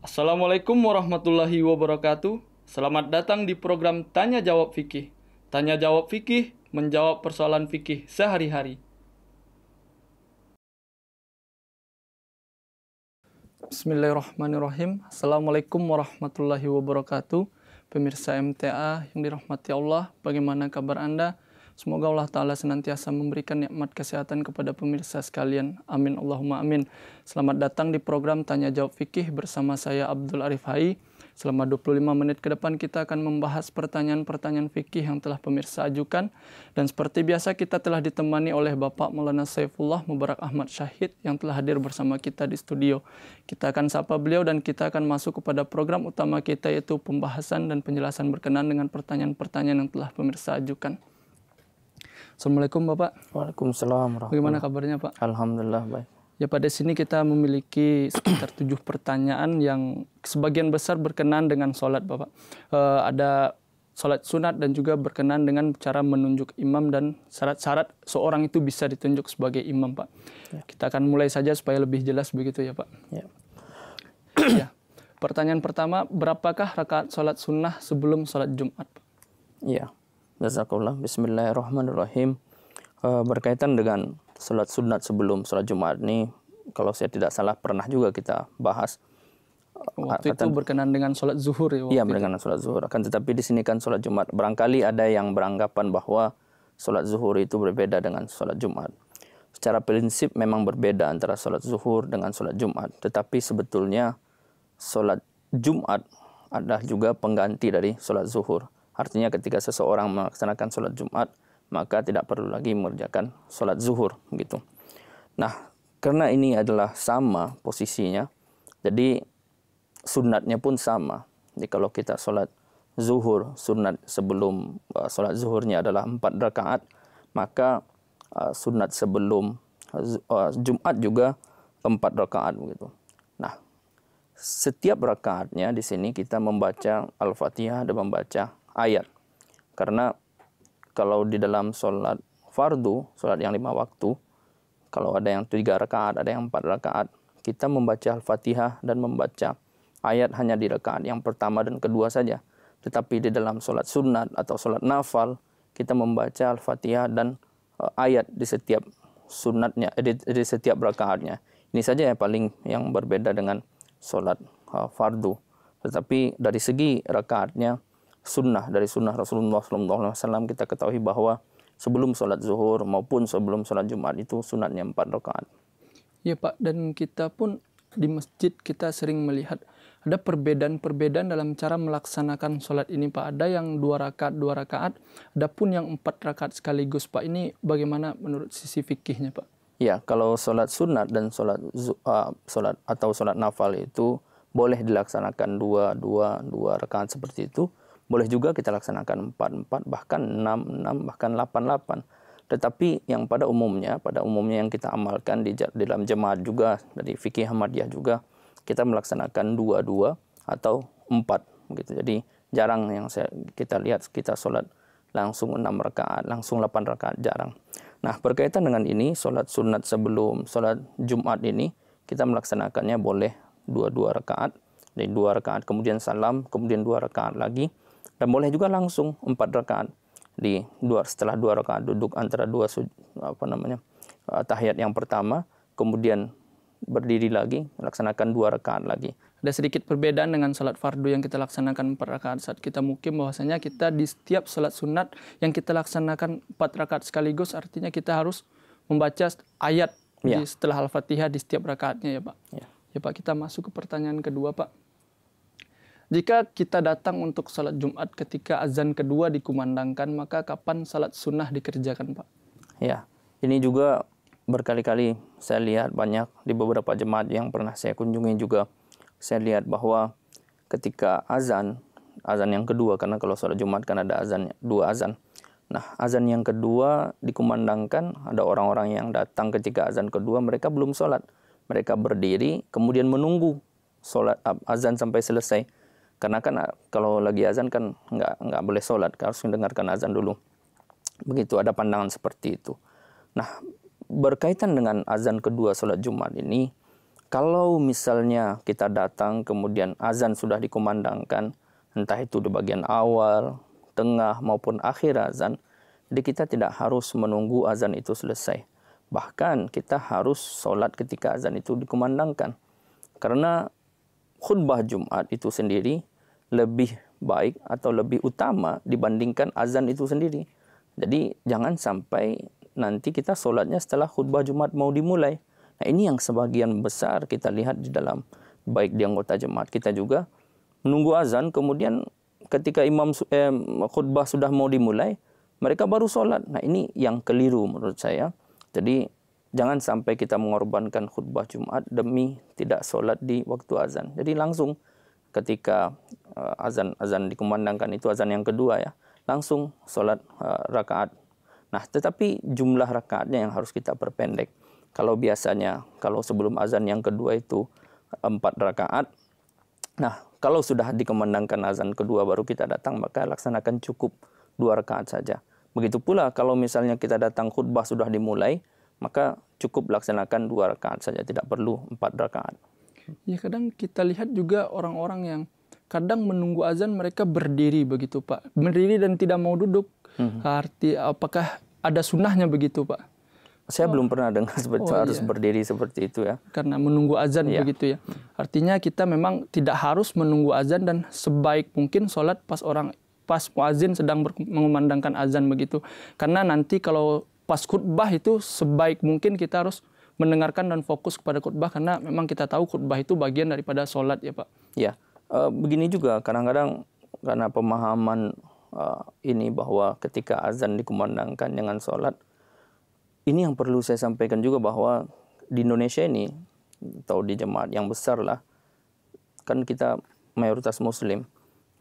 Assalamualaikum warahmatullahi wabarakatuh. Selamat datang di program Tanya Jawab Fikih. Tanya Jawab Fikih, menjawab persoalan fikih sehari-hari. Bismillahirrahmanirrahim. Assalamualaikum warahmatullahi wabarakatuh. Pemirsa MTA yang dirahmati Allah, bagaimana kabar Anda? Semoga Allah Ta'ala senantiasa memberikan nikmat kesehatan kepada pemirsa sekalian. Amin Allahumma amin. Selamat datang di program Tanya Jawab Fikih bersama saya Abdul Arif Hai. Selama 25 menit ke depan kita akan membahas pertanyaan-pertanyaan fikih yang telah pemirsa ajukan. Dan seperti biasa kita telah ditemani oleh Bapak Maulana Saifullah Mubarak Ahmad Syahid yang telah hadir bersama kita di studio. Kita akan sapa beliau dan kita akan masuk kepada program utama kita, yaitu pembahasan dan penjelasan berkenaan dengan pertanyaan-pertanyaan yang telah pemirsa ajukan. Assalamualaikum Bapak. Waalaikumsalam. Bagaimana kabarnya Pak? Alhamdulillah baik. Ya, pada sini kita memiliki sekitar 7 pertanyaan yang sebagian besar berkenaan dengan sholat Bapak. Ada sholat sunat dan juga berkenaan dengan cara menunjuk imam dan syarat-syarat seorang itu bisa ditunjuk sebagai imam Pak. Ya. Kita akan mulai saja supaya lebih jelas begitu ya Pak. Ya. Ya. Pertanyaan pertama, berapakah rakaat sholat sunnah sebelum sholat Jumat Pak? Ya. Jazakallah. Bismillahirrahmanirrahim. Berkaitan dengan sholat sunat sebelum sholat Jumat ini, kalau saya tidak salah pernah juga kita bahas. Waktu itu berkenaan dengan sholat zuhur ya? Iya, berkenaan sholat zuhur. Akan tetapi di sini kan sholat Jumat. Barangkali ada yang beranggapan bahwa sholat zuhur itu berbeda dengan sholat Jumat. Secara prinsip memang berbeda antara sholat zuhur dengan sholat Jumat. Tetapi sebetulnya sholat Jumat adalah juga pengganti dari sholat zuhur. Artinya ketika seseorang melaksanakan sholat Jumat, maka tidak perlu lagi mengerjakan sholat zuhur, begitu. Nah, karena ini adalah sama posisinya, jadi sunatnya pun sama. Jadi kalau kita sholat zuhur, sunat sebelum sholat zuhurnya adalah 4 rakaat, maka sunat sebelum Jumat juga 4 rakaat, begitu. Nah, setiap rakaatnya di sini kita membaca Al-Fatihah dan membaca ayat. Karena kalau di dalam sholat fardu, sholat yang 5 waktu, kalau ada yang 3 rakaat, ada yang 4 rakaat, kita membaca Al-Fatihah dan membaca ayat hanya di rakaat yang pertama dan kedua saja. Tetapi di dalam sholat sunat atau sholat nafal, kita membaca Al-Fatihah dan ayat di setiap sunatnya, di setiap rakaatnya. Ini saja yang berbeda dengan sholat fardu. Tetapi dari segi rakaatnya, dari sunnah Rasulullah SAW kita ketahui bahwa sebelum sholat zuhur maupun sebelum sholat Jumat itu sunatnya 4 rakaat. Ya Pak, dan kita pun di masjid kita sering melihat ada perbedaan-perbedaan dalam cara melaksanakan sholat ini Pak. Ada yang 2 rakaat, ada pun yang 4 rakaat sekaligus Pak. Ini bagaimana menurut sisi fikihnya Pak? Ya, kalau sholat sunat dan sholat nafal itu boleh dilaksanakan 2 rakaat seperti itu. Boleh juga kita laksanakan 4, bahkan 6, bahkan 8. Tetapi yang pada umumnya yang kita amalkan di dalam jemaat juga, dari fikih Ahmadiyah juga, kita melaksanakan 2 atau 4 gitu. Jadi jarang yang kita lihat kita sholat langsung 6 rakaat, langsung 8 rakaat, jarang. Nah, berkaitan dengan ini, sholat sunat sebelum sholat Jumat ini kita melaksanakannya boleh 2 rakaat, dari 2 rakaat kemudian salam, kemudian 2 rakaat lagi. Dan boleh juga langsung 4 rakaat. Setelah 2 rakaat duduk antara tahiyat yang pertama, kemudian berdiri lagi, melaksanakan 2 rakaat lagi. Ada sedikit perbedaan dengan sholat fardu yang kita laksanakan 4 rakaat saat kita mukim, bahwasanya kita di setiap sholat sunat yang kita laksanakan 4 rakaat sekaligus, artinya kita harus membaca ayat setelah Al-Fatihah di setiap rakaatnya ya Pak. Ya Pak, kita masuk ke pertanyaan kedua Pak. Jika kita datang untuk salat Jumat ketika azan kedua dikumandangkan, maka kapan salat sunnah dikerjakan Pak? Ya, ini juga berkali-kali saya lihat banyak di beberapa jemaat yang pernah saya kunjungi juga. Saya lihat bahwa ketika azan yang kedua, karena kalau salat Jumat kan ada 2 azan. Nah, azan yang kedua dikumandangkan, ada orang-orang yang datang ketika azan kedua, mereka belum sholat. Mereka berdiri, kemudian menunggu sholat azan sampai selesai. Karena kan kalau lagi azan kan nggak boleh sholat, harus mendengarkan azan dulu. Begitu, ada pandangan seperti itu. Nah, berkaitan dengan azan kedua sholat Jumat ini, Kalau misalnya kita datang kemudian azan sudah dikumandangkan, entah itu di bagian awal, tengah maupun akhir azan, jadi kita tidak harus menunggu azan itu selesai. Bahkan kita harus sholat ketika azan itu dikumandangkan. Karena khutbah Jumat itu sendiri lebih baik atau lebih utama dibandingkan azan itu sendiri. Jadi jangan sampai nanti kita sholatnya setelah khutbah Jumat mau dimulai. Nah, ini yang sebagian besar kita lihat di dalam, baik di anggota jemaat kita juga, menunggu azan, kemudian ketika khutbah sudah mau dimulai, mereka baru sholat. Nah, ini yang keliru menurut saya. Jadi jangan sampai kita mengorbankan khutbah Jumat demi tidak sholat di waktu azan. Jadi langsung ketika azan dikumandangkan, itu azan yang kedua ya, langsung sholat rakaat. Nah, tetapi jumlah rakaatnya yang harus kita perpendek. Kalau biasanya, kalau sebelum azan yang kedua itu 4 rakaat. Nah, kalau sudah dikumandangkan azan kedua baru kita datang, maka laksanakan cukup 2 rakaat saja. Begitu pula kalau misalnya kita datang khutbah sudah dimulai, maka cukup laksanakan 2 rakaat saja, tidak perlu 4 rakaat. Ya, kadang kita lihat juga orang-orang yang kadang menunggu azan mereka berdiri begitu Pak. Berdiri dan tidak mau duduk. Arti apakah ada sunnahnya begitu Pak? Saya belum pernah dengar seperti harus berdiri seperti itu ya. Karena menunggu azan begitu ya. Artinya kita memang tidak harus menunggu azan dan sebaik mungkin sholat pas muazin sedang mengumandangkan azan begitu. Karena nanti kalau pas khutbah itu sebaik mungkin kita harus mendengarkan dan fokus kepada khutbah, karena memang kita tahu khutbah itu bagian daripada sholat ya Pak. Ya, begini juga kadang-kadang karena pemahaman ini bahwa ketika azan dikumandangkan dengan sholat, ini yang perlu saya sampaikan juga bahwa di Indonesia ini, atau di jemaat yang besar lah, kan kita mayoritas muslim.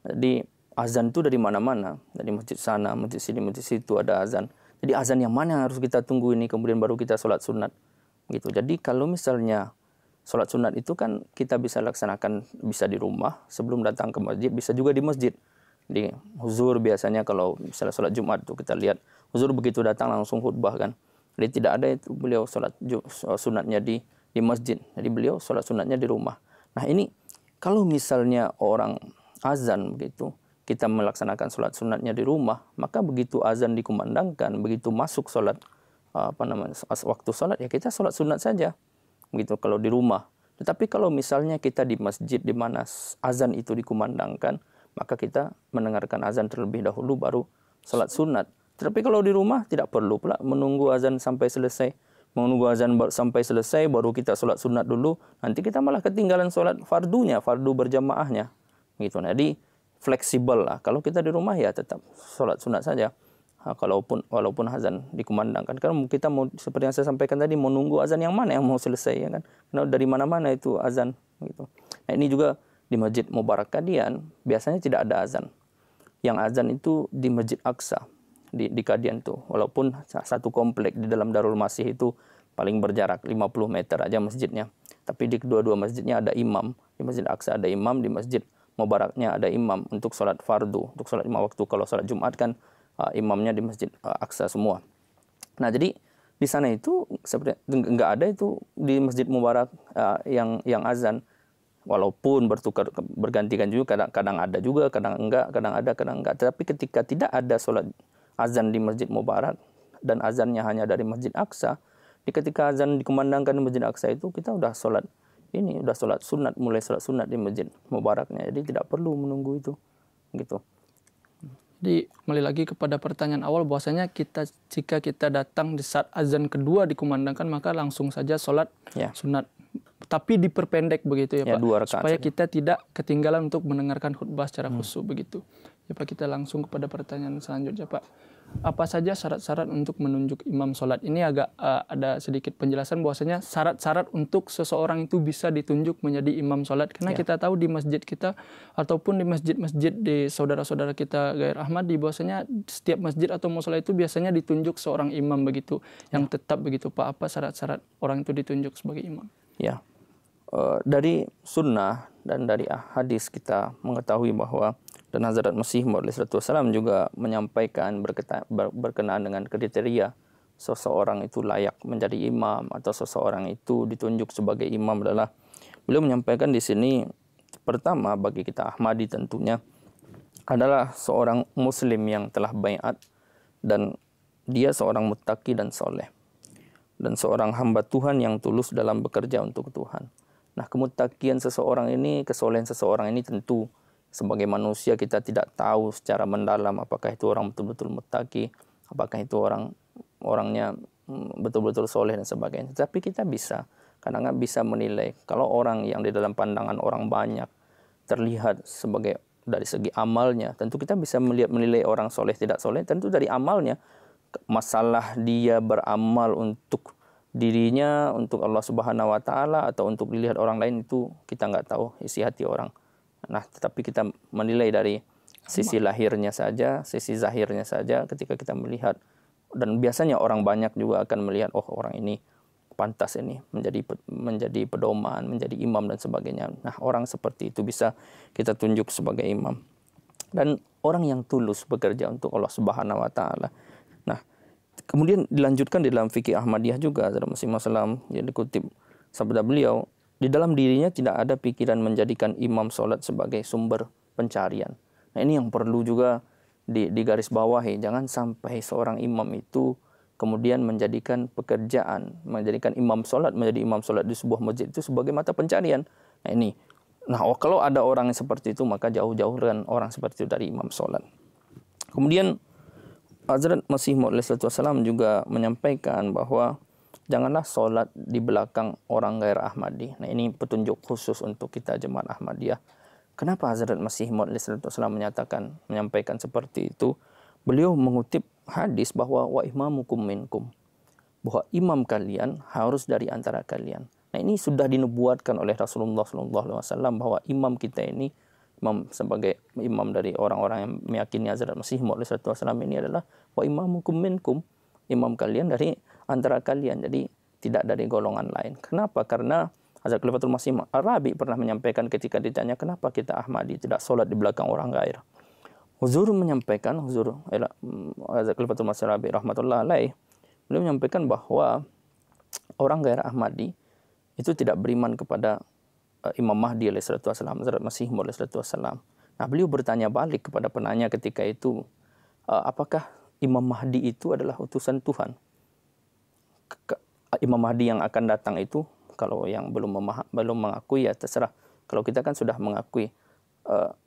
Jadi azan itu dari mana-mana, dari masjid sana, masjid sini, masjid situ ada azan. Jadi azan yang mana yang harus kita tunggu ini, kemudian baru kita sholat sunat. Gitu. Jadi kalau misalnya sholat sunat itu kan kita bisa laksanakan, bisa di rumah sebelum datang ke masjid, bisa juga di masjid. Di huzur biasanya kalau misalnya sholat Jumat itu kita lihat, huzur begitu datang langsung khutbah kan. Jadi tidak ada itu beliau sholat sunatnya di masjid. Jadi beliau sholat sunatnya di rumah. Nah ini kalau misalnya orang azan begitu, kita melaksanakan sholat sunatnya di rumah, maka begitu azan dikumandangkan, begitu masuk sholat waktu sholat ya kita sholat sunat saja. Begitu kalau di rumah. Tetapi kalau misalnya kita di masjid di mana azan itu dikumandangkan, maka kita mendengarkan azan terlebih dahulu baru sholat sunat. Tetapi kalau di rumah tidak perlu pula menunggu azan sampai selesai. Menunggu azan sampai selesai baru kita sholat sunat dulu. Nanti kita malah ketinggalan sholat fardu berjamaahnya. Gitu. Jadi fleksibel lah. Kalau kita di rumah ya tetap sholat sunat saja. Walaupun azan dikumandangkan. Karena kita mau, seperti yang saya sampaikan tadi, mau nunggu azan yang mana yang mau selesai ya kan. Karena dari mana-mana itu azan. Gitu. Nah ini juga di Masjid Mubarak Kadian biasanya tidak ada azan. Yang azan itu di Masjid Aqsa. Di Kadian tuh, walaupun satu komplek di dalam Darul Masih itu paling berjarak 50 meter aja masjidnya, tapi di kedua-dua masjidnya ada imam. Di Masjid Aqsa ada imam, di Masjid Mubaraknya ada imam untuk sholat fardu, untuk sholat 5 waktu. Kalau sholat Jumat kan imamnya di Masjid Aqsa semua. Nah jadi di sana itu seperti nggak ada itu di Masjid Mubarak yang azan, walaupun bergantikan juga, kadang ada juga, kadang enggak, kadang ada, kadang enggak. Tapi ketika tidak ada sholat azan di Masjid Mubarak dan azannya hanya dari Masjid Aqsa, ketika azan dikumandangkan di Masjid Aqsa itu kita udah sholat sunat, mulai sholat sunat di Masjid Mubaraknya. Jadi tidak perlu menunggu itu, gitu. Jadi kembali lagi kepada pertanyaan awal, bahwasanya jika kita datang di saat azan kedua dikumandangkan maka langsung saja sholat sunat. Tapi diperpendek begitu ya Pak, 2 rakaat supaya saja. kita tidak ketinggalan untuk mendengarkan khutbah secara khusyuk begitu. Ya Pak, kita langsung kepada pertanyaan selanjutnya Pak. Apa saja syarat-syarat untuk menunjuk imam sholat? Ini agak ada sedikit penjelasan bahwasanya syarat-syarat untuk seseorang itu bisa ditunjuk menjadi imam sholat. Karena kita tahu di masjid kita ataupun di masjid-masjid di saudara-saudara kita Gair Ahmadi, bahwasanya setiap masjid atau musola itu biasanya ditunjuk seorang imam begitu, yang tetap begitu Pak. Apa syarat-syarat orang itu ditunjuk sebagai imam? Ya, dari sunnah dan dari hadis kita mengetahui bahwa dan Hazrat Masih Maud SAW juga menyampaikan berkenaan dengan kriteria seseorang itu layak menjadi imam atau seseorang itu ditunjuk sebagai imam adalah beliau menyampaikan di sini, pertama bagi kita Ahmadi tentunya adalah seorang muslim yang telah baiat dan dia seorang muttaqi dan soleh dan seorang hamba Tuhan yang tulus dalam bekerja untuk Tuhan. Nah, kemuttaqian seseorang ini, kesolehan seseorang ini tentu sebagai manusia kita tidak tahu secara mendalam apakah itu orang betul-betul muttaqi, apakah itu orangnya betul-betul soleh dan sebagainya. Tapi kita bisa, kadang-kadang bisa menilai kalau orang yang di dalam pandangan orang banyak terlihat sebagai dari segi amalnya, tentu kita bisa menilai orang soleh tidak soleh tentu dari amalnya. Masalah dia beramal untuk dirinya, untuk Allah Subhanahu wa taala atau untuk dilihat orang lain, itu kita nggak tahu isi hati orang. Nah, tetapi kita menilai dari sisi lahirnya saja, sisi zahirnya saja ketika kita melihat, dan biasanya orang banyak juga akan melihat, oh orang ini pantas ini menjadi pedoman, menjadi imam dan sebagainya. Nah, orang seperti itu bisa kita tunjuk sebagai imam. Dan orang yang tulus bekerja untuk Allah Subhanahu wa taala. Nah, kemudian dilanjutkan di dalam fikih Ahmadiyah juga dalam Masih Masalam yang dikutip sabda beliau, di dalam dirinya tidak ada pikiran menjadikan imam sholat sebagai sumber pencarian. Nah, ini yang perlu juga digaris bawahi. Jangan sampai seorang imam itu kemudian menjadikan pekerjaan, menjadikan menjadi imam sholat di sebuah masjid itu sebagai mata pencarian. Nah ini, kalau ada orang yang seperti itu, maka jauh-jauhkan orang seperti itu dari imam sholat. Kemudian Hazrat Masih Maud SAW juga menyampaikan bahwa janganlah sholat di belakang orang gair Ahmadi. Nah ini petunjuk khusus untuk kita jemaat Ahmadiyah. Kenapa Hazrat Masih Maud SAW menyampaikan seperti itu? Beliau mengutip hadis bahwa wa imamukum minkum, bahwa imam kalian harus dari antara kalian. Nah ini sudah dinubuatkan oleh Rasulullah SAW bahwa imam kita ini, imam sebagai imam dari orang-orang yang meyakini Hazrat Masih Maud SAW ini adalah wa imamukum minkum, imam kalian dari antara kalian, jadi tidak dari golongan lain. Kenapa? Karena Hazrat Khalifatul Masih Maud Ar-Rabi pernah menyampaikan ketika ditanya kenapa kita Ahmadi tidak sholat di belakang orang gair. Huzur menyampaikan, Hazrat Khalifatul Masih Ar-Rabi rahmatullah alaih, beliau menyampaikan bahwa orang gair Ahmadi itu tidak beriman kepada Imam Mahdi alaihi wassalam, Hazrat Masih Maud alaihi wassalam. Nah, beliau bertanya balik kepada penanya ketika itu, apakah Imam Mahdi itu adalah utusan Tuhan? Imam Mahdi yang akan datang itu, kalau yang belum mengakui ya terserah. Kalau kita kan sudah mengakui,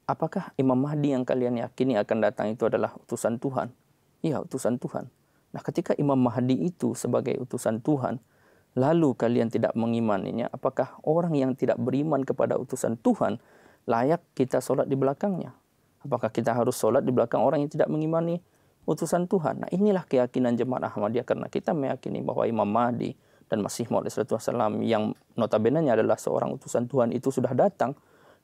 apakah Imam Mahdi yang kalian yakini akan datang itu adalah utusan Tuhan? Iya, utusan Tuhan. Nah, ketika Imam Mahdi itu sebagai utusan Tuhan, lalu kalian tidak mengimaninya, apakah orang yang tidak beriman kepada utusan Tuhan layak kita sholat di belakangnya? Apakah kita harus sholat di belakang orang yang tidak mengimani utusan Tuhan? Nah, inilah keyakinan jemaat Ahmadiyah, karena kita meyakini bahwa Imam Mahdi dan Masih Maud SAW yang notabene adalah seorang utusan Tuhan itu sudah datang.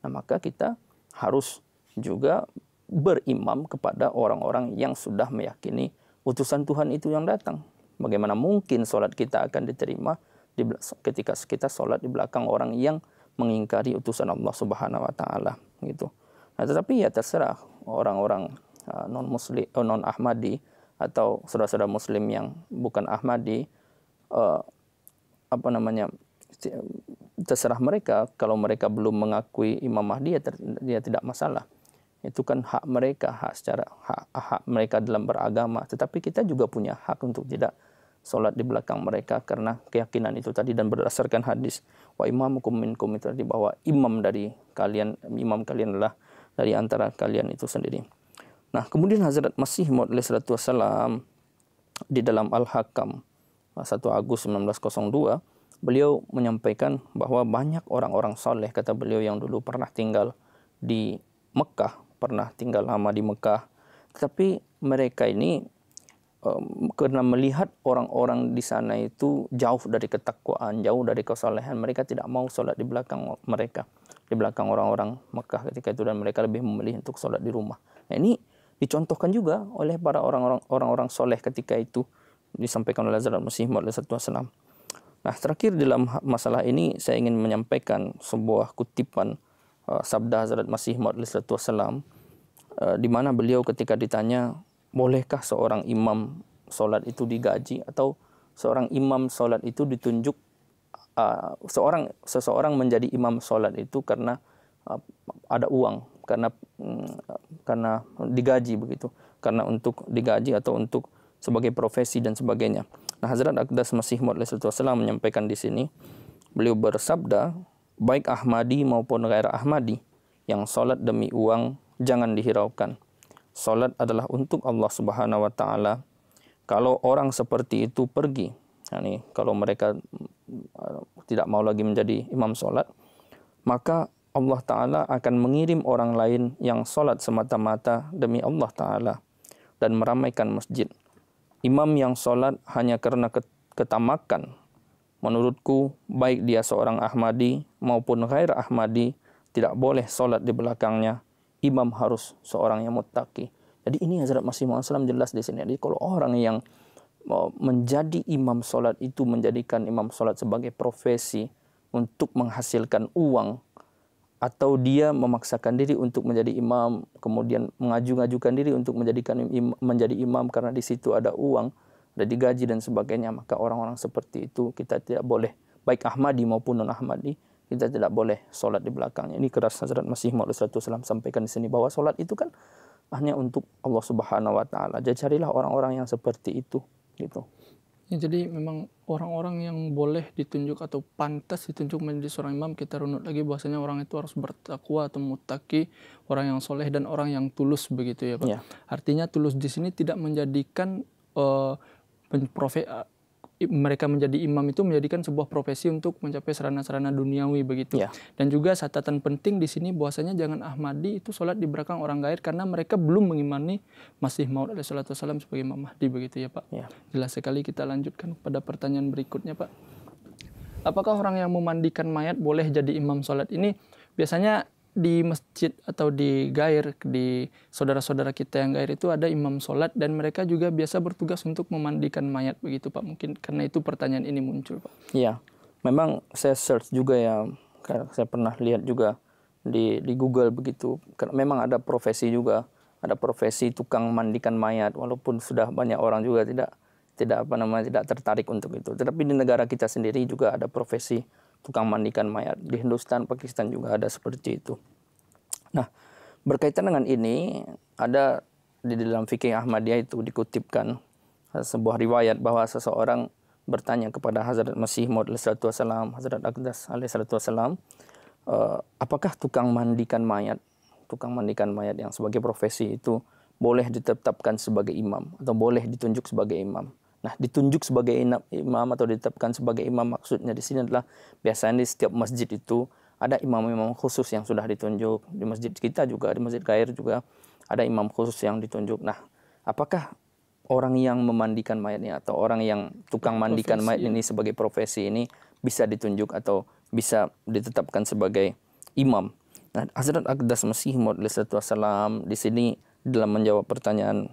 Nah, maka kita harus juga berimam kepada orang-orang yang sudah meyakini utusan Tuhan itu yang datang. Bagaimana mungkin sholat kita akan diterima ketika kita sholat di belakang orang yang mengingkari utusan Allah Subhanahu wa taala gitu. Nah, tetapi ya terserah orang-orang non-muslim, non-Ahmadi atau saudara-saudara muslim yang bukan Ahmadi, terserah mereka. Kalau mereka belum mengakui Imam Mahdi, ya tidak masalah. Itu kan hak mereka, hak mereka dalam beragama. Tetapi kita juga punya hak untuk tidak sholat di belakang mereka karena keyakinan itu tadi, dan berdasarkan hadis wa imamukum minkum itu tadi, bahwa imam kalian adalah dari antara kalian itu sendiri. Nah, kemudian Hazrat Masih Maud SAW di dalam Al-Hakam 1 Agustus 1902, beliau menyampaikan bahwa banyak orang-orang soleh, kata beliau, yang dulu pernah tinggal di Mekah, pernah tinggal lama di Mekah, tetapi mereka ini karena melihat orang-orang di sana itu jauh dari ketakwaan, jauh dari kesolehan, mereka tidak mau sholat di belakang mereka, di belakang orang-orang Mekah ketika itu, dan mereka lebih memilih untuk sholat di rumah. Nah, ini dicontohkan juga oleh para orang-orang soleh ketika itu, disampaikan oleh Hazrat Masih Maud SAW. Nah, terakhir dalam masalah ini saya ingin menyampaikan sebuah kutipan sabda Hazrat Masih Maud SAW, di mana beliau ketika ditanya, bolehkah seorang imam sholat itu digaji, atau seorang imam sholat itu ditunjuk, seseorang menjadi imam sholat itu karena ada uang, karena digaji begitu, karena untuk digaji atau untuk sebagai profesi dan sebagainya. Nah, Hazrat Aqdas Masih Maud Wasallam menyampaikan di sini, beliau bersabda, baik Ahmadi maupun ghair Ahmadi yang sholat demi uang jangan dihiraukan. Sholat adalah untuk Allah Subhanahu wa Ta'ala. Kalau orang seperti itu pergi, kalau mereka tidak mau lagi menjadi imam sholat, maka Allah Ta'ala akan mengirim orang lain yang sholat semata-mata demi Allah Ta'ala dan meramaikan masjid. Imam yang sholat hanya karena ketamakan, menurutku baik dia seorang Ahmadi maupun ghair Ahmadi, tidak boleh sholat di belakangnya. Imam harus seorang yang muttaqi. Jadi ini Hazrat Masih Maud SAW jelas di sini. Jadi kalau orang yang menjadi imam sholat itu menjadikan imam sholat sebagai profesi untuk menghasilkan uang, atau dia memaksakan diri untuk menjadi imam, kemudian mengajukan diri untuk menjadi imam karena di situ ada uang, ada digaji dan sebagainya, maka orang-orang seperti itu kita tidak boleh, baik Ahmadi maupun non Ahmadi, kita tidak boleh sholat di belakangnya. Ini keras Hazrat Masih Maud Wasallam sampaikan di sini, bahwa sholat itu kan hanya untuk Allah Subhanahu wa Ta'ala. Jadi carilah orang-orang yang seperti itu, gitu. Ya, jadi memang orang-orang yang boleh ditunjuk atau pantas ditunjuk menjadi seorang imam, kita runut lagi bahwasanya orang itu harus bertakwa atau muttaqi, orang yang soleh dan orang yang tulus begitu ya Pak. Ya. Artinya tulus di sini tidak menjadikan mereka menjadi imam itu menjadikan sebuah profesi untuk mencapai sarana-sarana duniawi begitu. Ya. Dan juga catatan penting di sini bahwasanya jangan Ahmadi itu sholat di belakang orang gair karena mereka belum mengimani Masih Maud Wasallam sebagai Imam Mahdi begitu ya Pak. Ya. Jelas sekali. Kita lanjutkan pada pertanyaan berikutnya Pak. Apakah orang yang memandikan mayat boleh jadi imam sholat? Ini biasanya di masjid atau di gair, di saudara-saudara kita yang gair itu ada imam sholat dan mereka juga biasa bertugas untuk memandikan mayat begitu Pak. Mungkin karena itu pertanyaan ini muncul Pak. Iya, memang saya search juga ya, karena saya pernah lihat juga di Google begitu. Karena memang ada profesi juga, ada profesi tukang mandikan mayat, walaupun sudah banyak orang juga tidak tertarik untuk itu. Tetapi di negara kita sendiri juga ada profesi tukang mandikan mayat. Di Hindustan, Pakistan juga ada seperti itu. Nah, berkaitan dengan ini, ada di dalam fikih Ahmadiyah itu dikutipkan sebuah riwayat bahwa seseorang bertanya kepada Hazrat Masih Maud Wasallam, Hazrat Aqdas Wasallam, apakah tukang mandikan mayat yang sebagai profesi itu boleh ditetapkan sebagai imam atau boleh ditunjuk sebagai imam? Nah, ditunjuk sebagai imam atau ditetapkan sebagai imam maksudnya di sini adalah biasanya di setiap masjid itu ada imam-imam khusus yang sudah ditunjuk. Di masjid kita juga, di masjid Gair juga ada imam khusus yang ditunjuk. Nah, apakah orang yang memandikan mayatnya atau orang yang tukang mandikan mayat ini sebagai profesi ini bisa ditunjuk atau bisa ditetapkan sebagai imam? Nah, Hazrat Aqdas Masih Maud Wasallam di sini dalam menjawab pertanyaan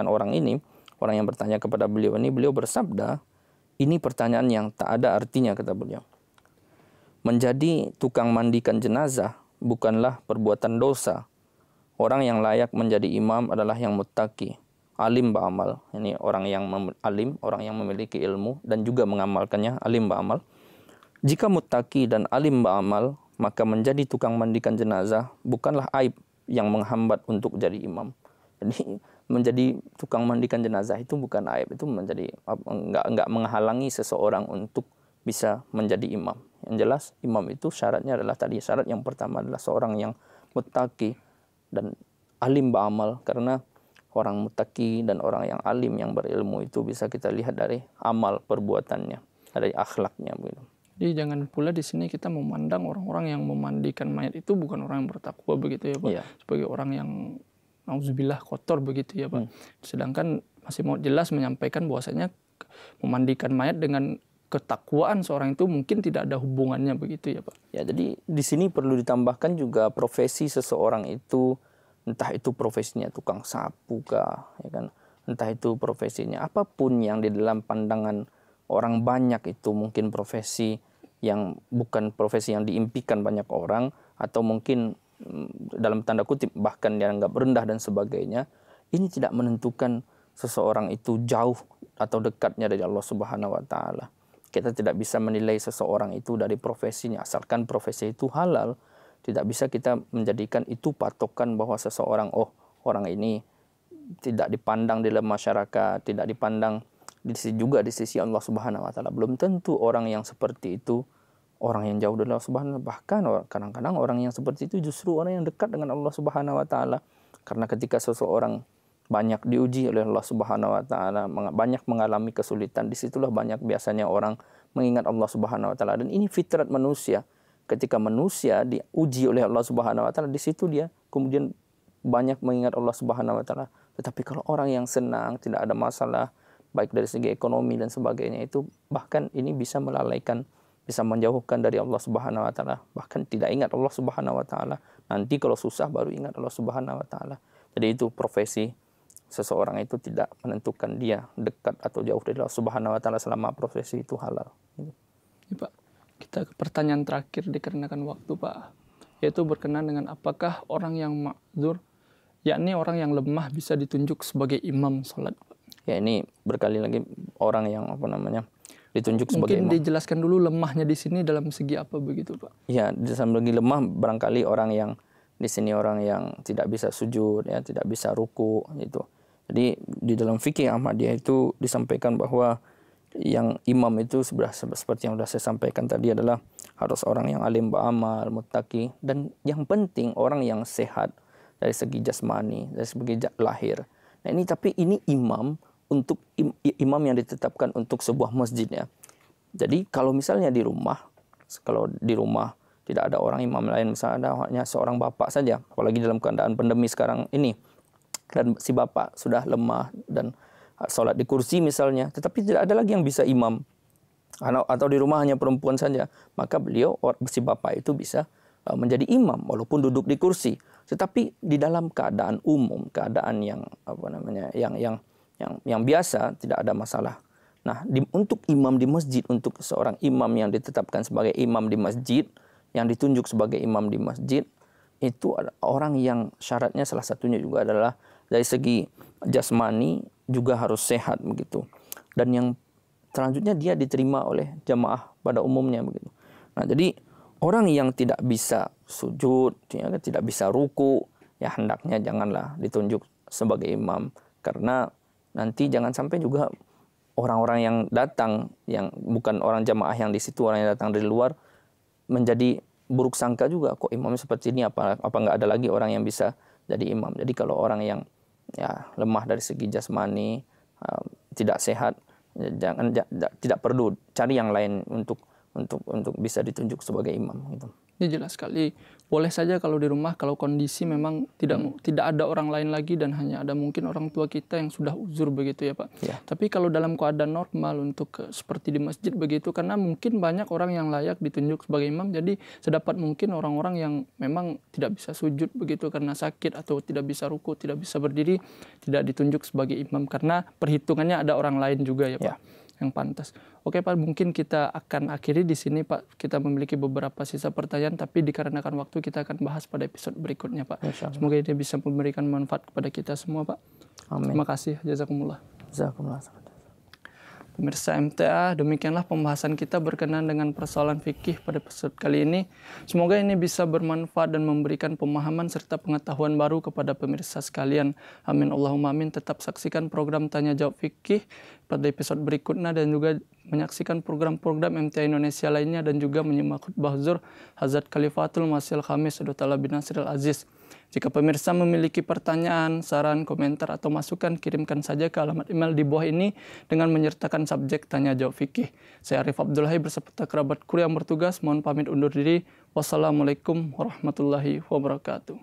orang ini, orang yang bertanya kepada beliau ini, beliau bersabda, ini pertanyaan yang tak ada artinya, kata beliau. Menjadi tukang mandikan jenazah bukanlah perbuatan dosa. Orang yang layak menjadi imam adalah yang muttaqi, alim ba'amal. Ini orang yang alim, orang yang memiliki ilmu dan juga mengamalkannya, alim ba'amal. Jika muttaqi dan alim ba'amal, maka menjadi tukang mandikan jenazah bukanlah aib yang menghambat untuk jadi imam. Jadi menjadi tukang mandikan jenazah itu bukan aib, itu menjadi enggak menghalangi seseorang untuk bisa menjadi imam. Yang jelas imam itu syaratnya adalah tadi, syarat yang pertama adalah seorang yang muttaqi dan alim ba'amal, karena orang muttaqi dan orang yang alim yang berilmu itu bisa kita lihat dari amal perbuatannya, dari akhlaknya begitu. Jadi jangan pula di sini kita memandang orang-orang yang memandikan mayat itu bukan orang yang bertakwa begitu ya Pak. Iya. Sebagai orang yang nauzubillah kotor begitu ya Pak. Sedangkan Masih Maud jelas menyampaikan bahwasanya memandikan mayat dengan ketakwaan seorang itu mungkin tidak ada hubungannya begitu ya Pak. Ya, jadi di sini perlu ditambahkan juga profesi seseorang itu, entah itu profesinya tukang sapu kah, ya kan? Entah itu profesinya apapun yang di dalam pandangan orang banyak itu mungkin profesi yang bukan profesi yang diimpikan banyak orang, atau mungkin dalam tanda kutip bahkan dianggap rendah dan sebagainya. Ini tidak menentukan seseorang itu jauh atau dekatnya dari Allah Subhanahu wa taala. Kita tidak bisa menilai seseorang itu dari profesinya, asalkan profesi itu halal. Tidak bisa kita menjadikan itu patokan bahwa seseorang, oh orang ini tidak dipandang di dalam masyarakat, tidak dipandang juga di sisi Allah Subhanahu wa taala. Belum tentu orang yang seperti itu orang yang jauh dari Allah Subhanahu wa taala. Bahkan kadang-kadang orang yang seperti itu justru orang yang dekat dengan Allah Subhanahu wa taala. Karena ketika seseorang banyak diuji oleh Allah Subhanahu wa taala, banyak mengalami kesulitan, disitulah banyak biasanya orang mengingat Allah Subhanahu wa taala. Dan ini fitrat manusia. Ketika manusia diuji oleh Allah Subhanahu wa taala, di situ dia kemudian banyak mengingat Allah Subhanahu wa taala. Tetapi kalau orang yang senang, tidak ada masalah baik dari segi ekonomi dan sebagainya, itu bahkan ini bisa melalaikan, bisa menjauhkan dari Allah Subhanahu wa taala, bahkan tidak ingat Allah Subhanahu wa taala. Nanti kalau susah baru ingat Allah Subhanahu wa taala. Jadi itu profesi seseorang itu tidak menentukan dia dekat atau jauh dari Allah Subhanahu wa taala selama profesi itu halal. Ya, Pak. Kita ke pertanyaan terakhir dikarenakan waktu, Pak. Yaitu berkenaan dengan apakah orang yang ma'dzur, yakni orang yang lemah, bisa ditunjuk sebagai imam sholat, Pak? Ya, ini berkali lagi orang yang ditunjuk sebagai imam. Mungkin dijelaskan dulu lemahnya di sini dalam segi apa begitu, Pak? Ya, di segi lemah barangkali orang yang di sini orang yang tidak bisa sujud, ya, tidak bisa ruku gitu. Jadi di dalam fikih Ahmadiyah itu disampaikan bahwa yang imam itu seperti yang sudah saya sampaikan tadi adalah harus orang yang alim ba'amal, muttaqi, dan yang penting orang yang sehat dari segi jasmani, dari segi lahir. Nah ini, tapi ini imam untuk imam yang ditetapkan untuk sebuah masjid, ya. Jadi kalau misalnya di rumah, tidak ada orang imam lain, misalnya ada hanya seorang bapak saja, apalagi dalam keadaan pandemi sekarang ini, dan si bapak sudah lemah dan sholat di kursi misalnya, tetapi tidak ada lagi yang bisa imam, atau di rumah hanya perempuan saja, maka si bapak itu bisa menjadi imam walaupun duduk di kursi. Tetapi di dalam keadaan umum, keadaan yang yang biasa, tidak ada masalah. Nah, untuk imam di masjid, untuk seorang imam yang ditetapkan sebagai imam di masjid, yang ditunjuk sebagai imam di masjid, itu orang yang syaratnya salah satunya juga adalah dari segi jasmani juga harus sehat begitu. Dan yang selanjutnya dia diterima oleh jamaah pada umumnya begitu. Nah, jadi orang yang tidak bisa sujud, tidak bisa ruku, ya hendaknya janganlah ditunjuk sebagai imam, karena nanti jangan sampai juga orang-orang yang datang, yang bukan orang jamaah yang di situ, orang yang datang dari luar, menjadi buruk sangka juga, kok imamnya seperti ini, apa nggak ada lagi orang yang bisa jadi imam. Jadi kalau orang yang ya lemah dari segi jasmani, tidak sehat, tidak perlu cari yang lain untuk bisa ditunjuk sebagai imam gitu. Ini jelas sekali. Boleh saja kalau di rumah, kalau kondisi memang tidak ada orang lain lagi dan hanya ada mungkin orang tua kita yang sudah uzur begitu ya, Pak. Ya. Tapi kalau dalam keadaan normal untuk seperti di masjid begitu, karena mungkin banyak orang yang layak ditunjuk sebagai imam, jadi sedapat mungkin orang-orang yang memang tidak bisa sujud begitu karena sakit atau tidak bisa ruku, tidak bisa berdiri, tidak ditunjuk sebagai imam karena perhitungannya ada orang lain juga ya, Pak. Ya. Yang pantas. Oke, Pak, mungkin kita akan akhiri di sini, Pak. Kita memiliki beberapa sisa pertanyaan, tapi dikarenakan waktu kita akan bahas pada episode berikutnya, Pak. Semoga ini bisa memberikan manfaat kepada kita semua, Pak. Amin. Terima kasih. Jazakumullah. Jazakumullah. Pemirsa MTA, demikianlah pembahasan kita berkenaan dengan persoalan fikih pada episode kali ini. Semoga ini bisa bermanfaat dan memberikan pemahaman serta pengetahuan baru kepada pemirsa sekalian. Amin Allahumma amin. Tetap saksikan program Tanya Jawab Fikih pada episode berikutnya dan juga menyaksikan program-program MTA Indonesia lainnya dan juga menyimak khutbah zuhur Hazrat Khalifatul Masih Al-Khamis Saudara bin Nasir Al-Aziz. Jika pemirsa memiliki pertanyaan, saran, komentar, atau masukan, kirimkan saja ke alamat email di bawah ini dengan menyertakan subjek Tanya Jawab Fikih. Saya Arif Abdullahi beserta kerabatku yang bertugas, mohon pamit undur diri. Wassalamualaikum warahmatullahi wabarakatuh.